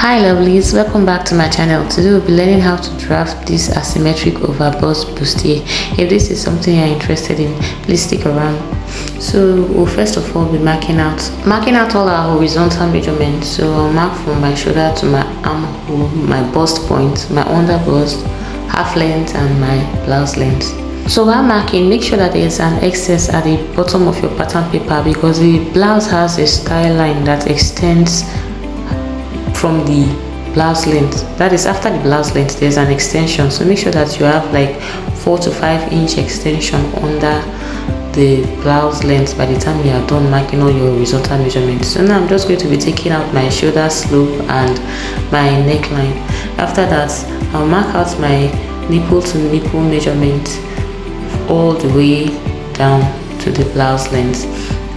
Hi lovelies, welcome back to my channel. Today we'll be learning how to draft this asymmetric overbust bustier. If this is something you're interested in, please stick around. So we'll first of all be marking out all our horizontal measurements. So I'll mark from my shoulder to my armhole, my bust point, my under bust, half length and my blouse length. So while marking, make sure that there's an excess at the bottom of your pattern paper because the blouse has a style line that extends from the blouse length. That is, after the blouse length there's an extension, so make sure that you have like 4 to 5 inch extension under the blouse length by the time you are done marking all your horizontal measurements. So now I'm just going to be taking out my shoulder slope and my neckline. After that, I'll mark out my nipple to nipple measurement all the way down to the blouse length,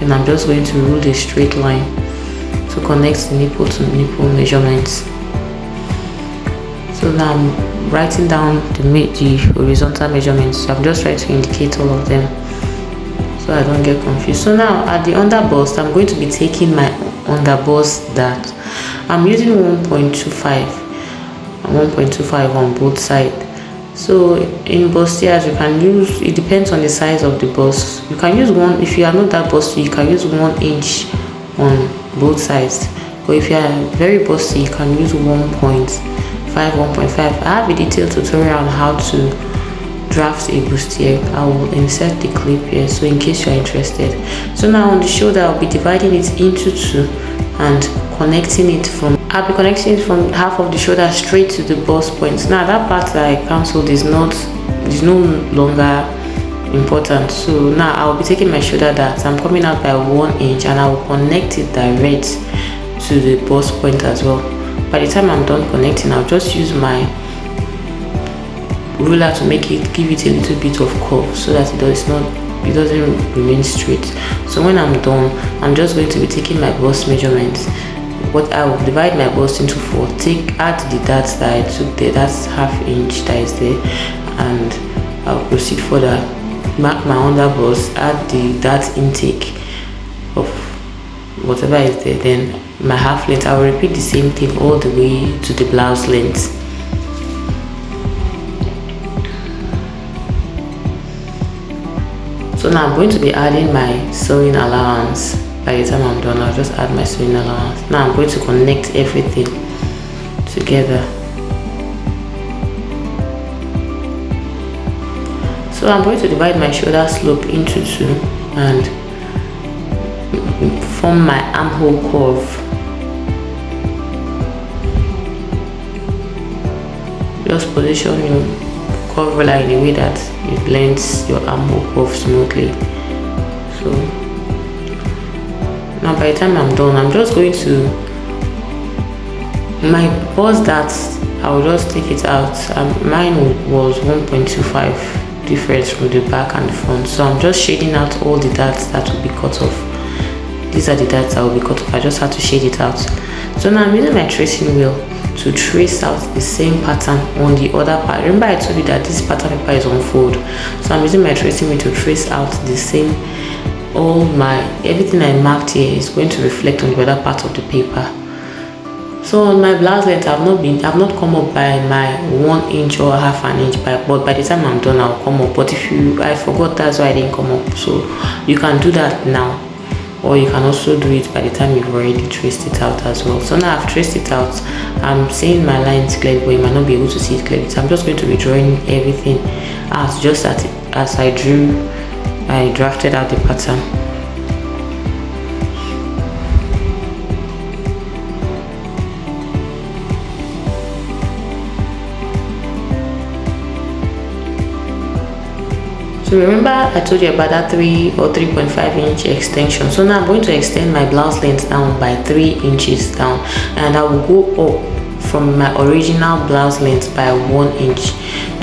and I'm just going to rule a straight line to connect the nipple to nipple measurements. So now I'm writing down the horizontal measurements. So I'm just trying to indicate all of them so I don't get confused. So now at the under bust, I'm going to be taking my under bust that I'm using 1.25 and 1.25 on both sides. So in bustiers you can use, it depends on the size of the bust. You can use one, if you are not that busty, you can use 1 inch on both sides, but if you are very busty, you can use 1.5. I have a detailed tutorial on how to draft a bustier. I will insert the clip here, so in case you are interested. So now on the shoulder, I'll be dividing it into two and I'll be connecting it from half of the shoulder straight to the bust point. Now that part that I cancelled is no longer important. So now I'll be taking my shoulder dart. I'm coming out by 1 inch and I will connect it direct to the bust point as well. By the time I'm done connecting, I'll just use my ruler to give it a little bit of curve so that it doesn't remain straight. So when I'm done, I'm just going to be taking my bust measurements. But I will divide my bust into 4. Add the dart that I took there, that's ½ inch that is there, and I'll proceed further. Mark my under bust, add the dart intake of whatever is there, then my half length. I will repeat the same thing all the way to the blouse length. So now I'm going to be adding my sewing allowance. By the time I'm done, I'll just add my sewing allowance. Now I'm going to connect everything together. So I'm going to divide my shoulder slope into 2 and form my armhole curve. Just position your curve ruler in a way that it blends your armhole curve smoothly. So now by the time I'm done, I'm just going to my bust that I will just take it out. Mine was 1.25 difference from the back and the front, so I'm just shading out all the darts that will be cut off. These are the darts that will be cut off. I just have to shade it out. So now I'm using my tracing wheel to trace out the same pattern on the other part. Remember I told you that this pattern paper is on fold, so I'm using my tracing wheel to trace out the same. Everything I marked here is going to reflect on the other part of the paper. So on my blouse length, I've not come up by my 1 inch or ½ an inch, but by the time I'm done, I'll come up. But I forgot, that's why I didn't come up. So you can do that now, or you can also do it by the time you've already traced it out as well. So now I've traced it out. I'm seeing my lines clearly, but you might not be able to see it clearly. So I'm just going to be drawing everything out just as I drafted out the pattern. So remember I told you about that 3 or 3.5 inch extension. So now I'm going to extend my blouse length down by 3 inches down, and I will go up from my original blouse length by 1 inch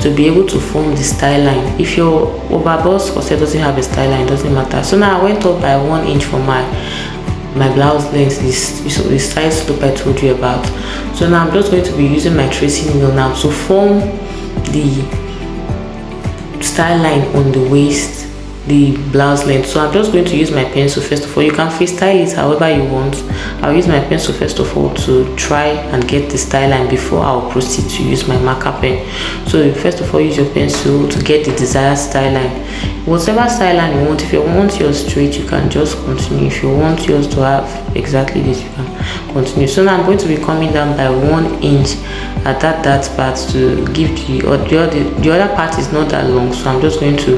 to be able to form the style line. If your overbust corset doesn't have a style line, it doesn't matter. So now I went up by 1 inch from my blouse length, this side slope I told you about. So now I'm just going to be using my tracing wheel now to form the style line on the waist the blouse length. So I'm just going to use my pencil first of all. You can freestyle it however you want. I'll use my pencil first of all to try and get the style line before I'll proceed to use my marker pen. So first of all, use your pencil to get the desired style line. Whatever style line you want. If you want yours straight, you can just continue. If you want yours to have exactly this, you can continue. So now I'm going to be coming down by 1 inch at that part to give the other part is not that long, so I'm just going to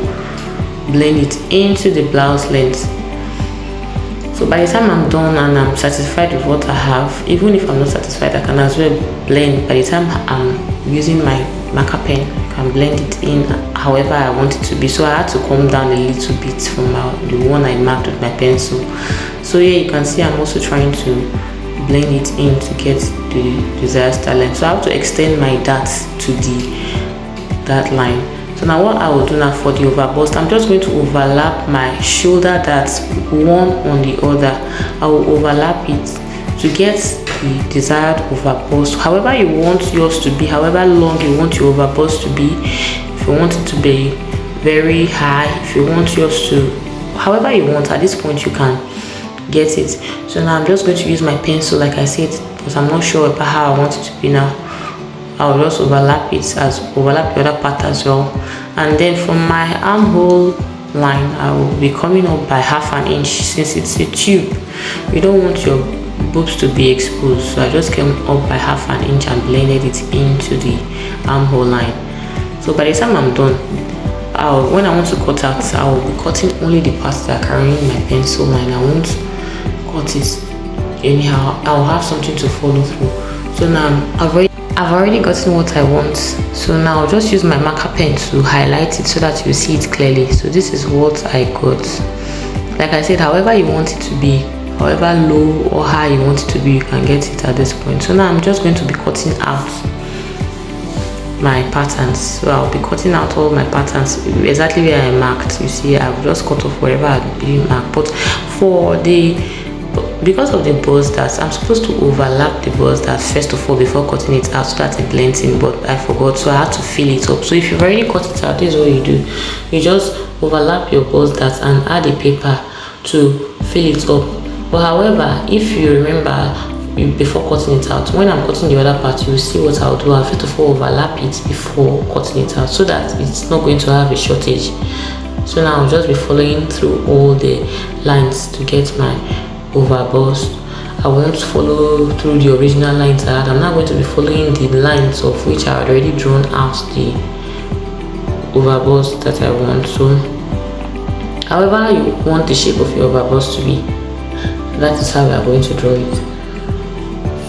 blend it into the blouse length. So by the time I'm done and I'm satisfied with what I have, even if I'm not satisfied, I can as well blend. By the time I'm using my marker pen, I can blend it in however I want it to be. So I had to come down a little bit from the one I marked with my pencil. So here you can see I'm also trying to blend it in to get the desired style line. So I have to extend my dart to that line. So now what I will do now for the overbust, I'm just going to overlap my shoulder darts one on the other. I will overlap it to get the desired overbust. However you want yours to be, however long you want your overbust to be. If you want it to be very high, if you want yours to, however you want, at this point you can get it. So now I'm just going to use my pencil like I said, because I'm not sure about how I want it to be now. I'll just overlap it overlap the other part as well. And then from my armhole line, I will be coming up by ½ an inch. Since it's a tube, you don't want your boobs to be exposed, so I just came up by ½ an inch and blended it into the armhole line. So by the time I'm done, when I want to cut out, I will be cutting only the parts that are carrying my pencil line. I won't cut it anyhow. I'll have something to follow through. So now I've already gotten what I want. So now I'll just use my marker pen to highlight it so that you see it clearly. So this is what I got. Like I said, however you want it to be, however low or high you want it to be, you can get it at this point. So now I'm just going to be cutting out my patterns. So I'll be cutting out all my patterns exactly where I marked. You see, I've just cut off wherever I didn't mark. But because of the bust darts, I'm supposed to overlap the bust darts first of all before cutting it out so that it blends in, but I forgot, so I had to fill it up. So if you've already cut it out, this is what you do. You just overlap your bust darts and add a paper to fill it up. But however, if you remember before cutting it out, when I'm cutting the other part, you will see what I'll do. I'll first of all overlap it before cutting it out so that it's not going to have a shortage. So now I'll just be following through all the lines to get my overbust. I won't follow through the original lines I had. I'm not going to be following the lines of which I had already drawn out the overbust that I want. So however you want the shape of your overbust to be, that is how we are going to draw it.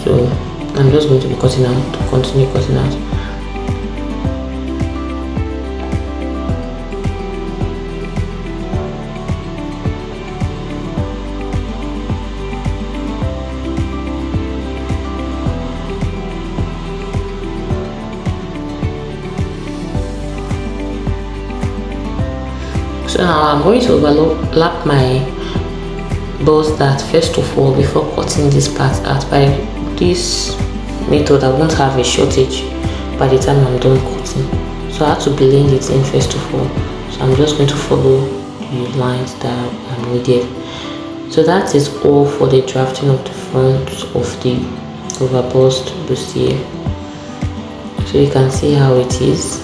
So I'm just going to be cutting out, to continue cutting out. So now I'm going to overlap my bust dart first of all before cutting this part out. By this method, I won't have a shortage by the time I'm done cutting. So I have to blend it in first of all. So I'm just going to follow the lines that are needed. So that is all for the drafting of the front of the overbust bustier. So you can see how it is.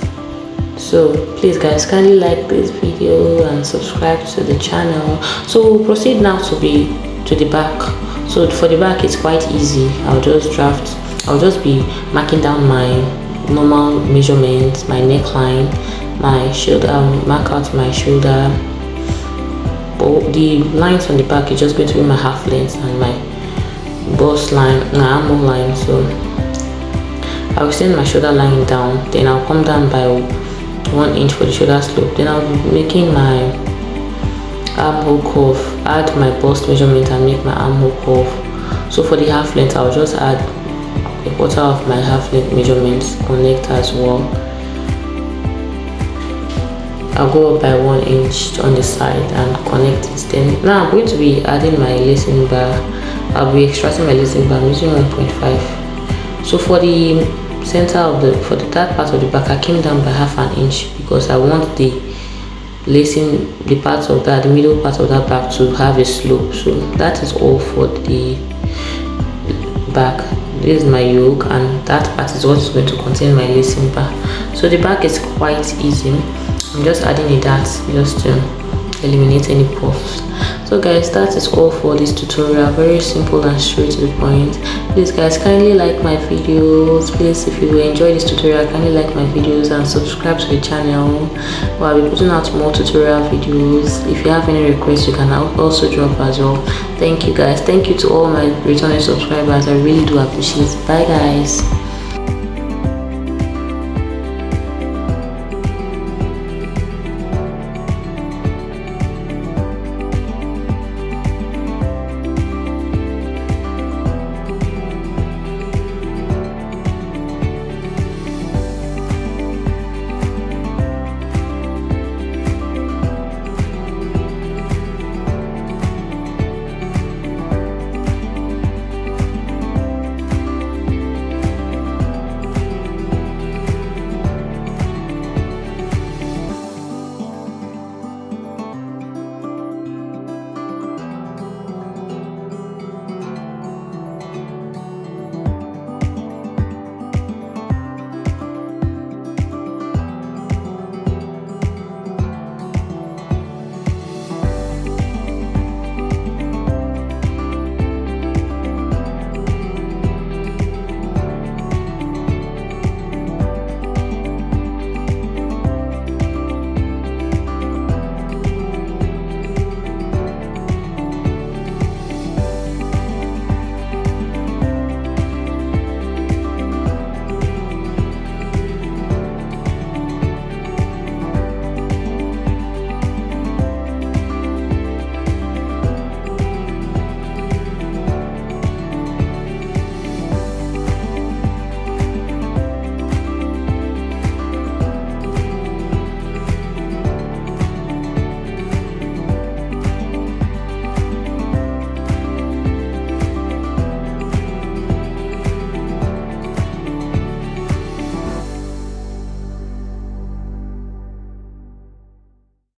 So please guys, kindly like this video and subscribe to the channel. So we'll proceed now to the back. So for the back, it's quite easy. I'll just be marking down my normal measurements, my neckline, my shoulder, mark out my shoulder. But the lines on the back is just going to be my half length and my bust line, my armhole line. So I'll extend my shoulder line down, then I'll come down by 1 inch for the shoulder slope. Then I'll be making my armhole curve, add my bust measurement and make my armhole curve. So for the half length, I'll just add a quarter of my half length measurements, connect as well. I'll go up by 1 inch on the side and connect it. Then now I'm going to be adding my lacing bar. I'll be extracting my lacing bar using 1.5. So for the center of that part of the back, I came down by ½ an inch because I want the lacing the parts of that, the middle part of that back to have a slope. So that is all for the back. This is my yoke, and that part is what is going to contain my lacing bar. So the back is quite easy. I'm just adding a dart just to eliminate any puffs. So guys, that is all for this tutorial. Very simple and straight to the point. Please guys, kindly like my videos. Please, if you enjoy this tutorial, kindly like my videos and subscribe to the channel. I'll be putting out more tutorial videos. If you have any requests, you can also drop as well. Thank you guys. Thank you to all my returning subscribers. I really do appreciate it. Bye guys.